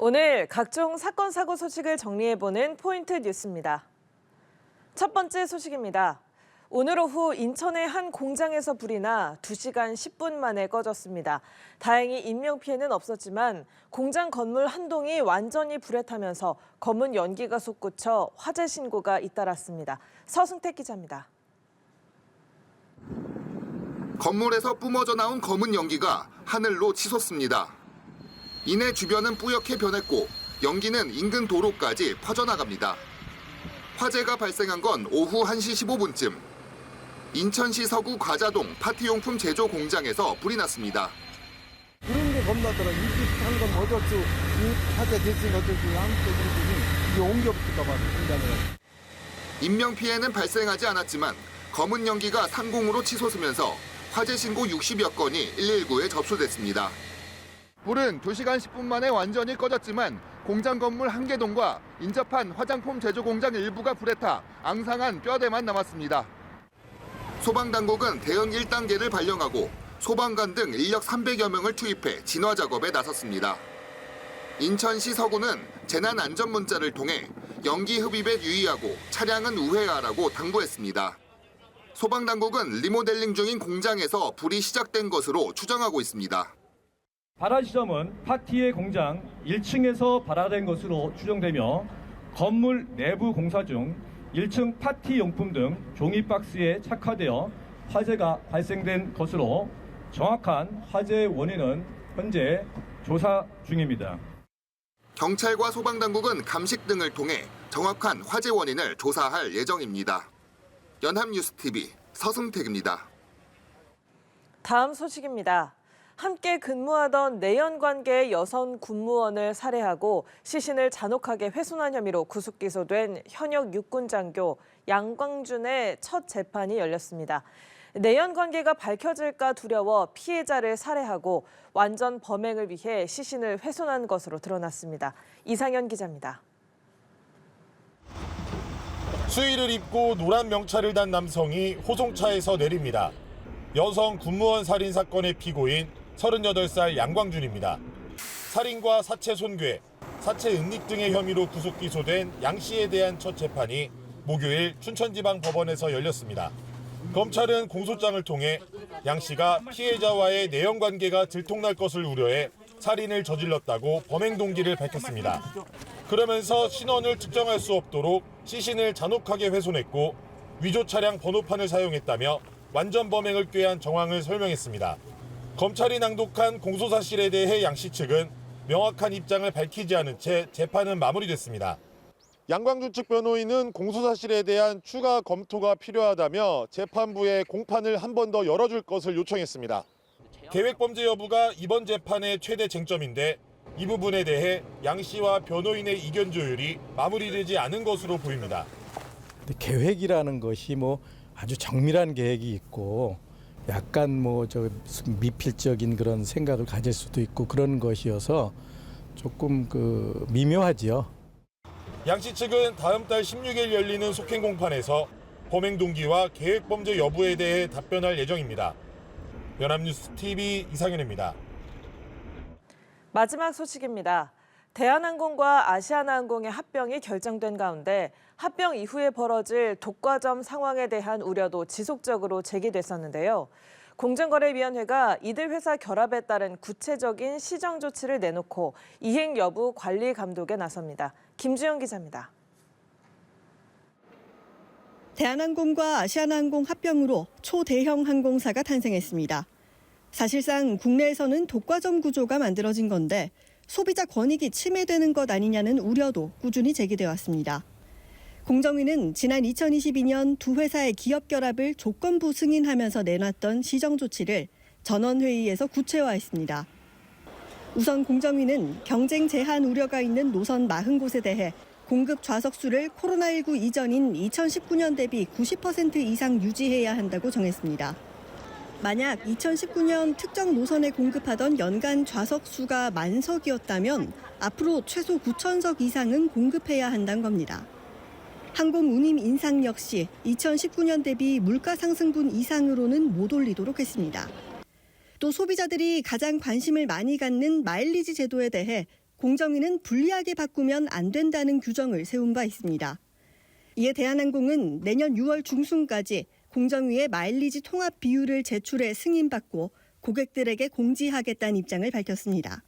오늘 각종 사건, 사고 소식을 정리해보는 포인트 뉴스입니다. 첫 번째 소식입니다. 오늘 오후 인천의 한 공장에서 불이 나 2시간 10분 만에 꺼졌습니다. 다행히 인명피해는 없었지만 공장 건물 한 동이 완전히 불에 타면서 검은 연기가 솟구쳐 화재 신고가 잇따랐습니다. 서승택 기자입니다. 건물에서 뿜어져 나온 검은 연기가 하늘로 치솟습니다. 이내 주변은 뿌옇게 변했고 연기는 인근 도로까지 퍼져나갑니다. 화재가 발생한 건 오후 1시 15분쯤. 인천시 서구 과자동 파티용품 제조 공장에서 불이 났습니다. 그런 게 겁나더라. 이집한 건 어쩔 이 화재 대칭 어쩔 줄 아무것도 모르더니 이게 옮겨붙을까 봐 공장에. 인명피해는 발생하지 않았지만 검은 연기가 상공으로 치솟으면서 화재 신고 60여 건이 119에 접수됐습니다. 불은 2시간 10분 만에 완전히 꺼졌지만 공장 건물 한 개 동과 인접한 화장품 제조 공장 일부가 불에 타 앙상한 뼈대만 남았습니다. 소방당국은 대응 1단계를 발령하고 소방관 등 인력 300여 명을 투입해 진화 작업에 나섰습니다. 인천시 서구는 재난안전문자를 통해 연기 흡입에 유의하고 차량은 우회하라고 당부했습니다. 소방당국은 리모델링 중인 공장에서 불이 시작된 것으로 추정하고 있습니다. 발화 지점은 파티의 공장 1층에서 발화된 것으로 추정되며 건물 내부 공사 중 1층 파티 용품 등 종이 박스에 착화되어 화재가 발생된 것으로 정확한 화재 원인은 현재 조사 중입니다. 경찰과 소방당국은 감식 등을 통해 정확한 화재 원인을 조사할 예정입니다. 연합뉴스TV 서승택입니다. 다음 소식입니다. 함께 근무하던 내연관계의 여성 군무원을 살해하고 시신을 잔혹하게 훼손한 혐의로 구속 기소된 현역 육군장교 양광준의 첫 재판이 열렸습니다. 내연관계가 밝혀질까 두려워 피해자를 살해하고 완전 범행을 위해 시신을 훼손한 것으로 드러났습니다. 이상현 기자입니다. 수의를 입고 노란 명찰을 단 남성이 호송차에서 내립니다. 여성 군무원 살인 사건의 피고인 38살 양광준입니다. 살인과 사체 손괴, 사체 은닉 등의 혐의로 구속 기소된 양 씨에 대한 첫 재판이 목요일 춘천지방법원에서 열렸습니다. 검찰은 공소장을 통해 양 씨가 피해자와의 내연관계가 들통날 것을 우려해 살인을 저질렀다고 범행 동기를 밝혔습니다. 그러면서 신원을 특정할 수 없도록 시신을 잔혹하게 훼손했고 위조 차량 번호판을 사용했다며 완전 범행을 꾀한 정황을 설명했습니다. 검찰이 낭독한 공소사실에 대해 양 씨 측은 명확한 입장을 밝히지 않은 채 재판은 마무리됐습니다. 양광준 측 변호인은 공소사실에 대한 추가 검토가 필요하다며 재판부에 공판을 한 번 더 열어줄 것을 요청했습니다. 계획범죄 여부가 이번 재판의 최대 쟁점인데 이 부분에 대해 양 씨와 변호인의 이견 조율이 마무리되지 않은 것으로 보입니다. 계획이라는 것이 아주 정밀한 계획이 있고 약간 미필적인 그런 생각을 가질 수도 있고 그런 것이어서 조금 미묘하지요. 양 씨 측은 다음 달 16일 열리는 속행 공판에서 범행 동기와 계획 범죄 여부에 대해 답변할 예정입니다. 연합뉴스TV 이상현입니다. 마지막 소식입니다. 대한항공과 아시아나항공의 합병이 결정된 가운데 합병 이후에 벌어질 독과점 상황에 대한 우려도 지속적으로 제기됐었는데요. 공정거래위원회가 이들 회사 결합에 따른 구체적인 시정 조치를 내놓고 이행 여부 관리 감독에 나섭니다. 김주영 기자입니다. 대한항공과 아시아나항공 합병으로 초대형 항공사가 탄생했습니다. 사실상 국내에서는 독과점 구조가 만들어진 건데 소비자 권익이 침해되는 것 아니냐는 우려도 꾸준히 제기돼 왔습니다. 공정위는 지난 2022년 두 회사의 기업 결합을 조건부 승인하면서 내놨던 시정 조치를 전원회의에서 구체화했습니다. 우선 공정위는 경쟁 제한 우려가 있는 노선 40곳에 대해 공급 좌석수를 코로나19 이전인 2019년 대비 90% 이상 유지해야 한다고 정했습니다. 만약 2019년 특정 노선에 공급하던 연간 좌석 수가 만석이었다면 앞으로 최소 9,000석 이상은 공급해야 한다는 겁니다. 항공 운임 인상 역시 2019년 대비 물가 상승분 이상으로는 못 올리도록 했습니다. 또 소비자들이 가장 관심을 많이 갖는 마일리지 제도에 대해 공정위는 불리하게 바꾸면 안 된다는 규정을 세운 바 있습니다. 이에 대한항공은 내년 6월 중순까지 공정위의 마일리지 통합 비율을 제출해 승인받고 고객들에게 공지하겠다는 입장을 밝혔습니다.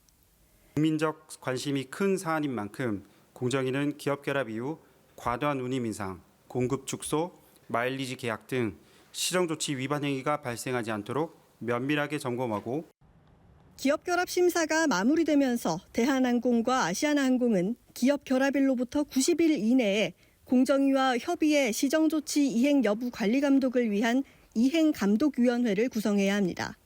국민적 관심이 큰 사안인 만큼 공정위는 기업 결합 이후 과도한 운임 인상, 공급 축소, 마일리지 계약 등 시정 조치 위반 행위가 발생하지 않도록 면밀하게 점검하고 기업 결합 심사가 마무리되면서 대한항공과 아시아나항공은 기업 결합일로부터 90일 이내에 공정위와 협의해 시정 조치 이행 여부 관리 감독을 위한 이행감독위원회를 구성해야 합니다.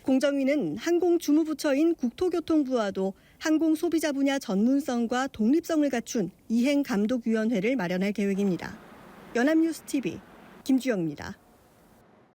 공정위는 항공주무부처인 국토교통부와도 항공소비자 분야 전문성과 독립성을 갖춘 이행감독위원회를 마련할 계획입니다. 연합뉴스TV 김주영입니다.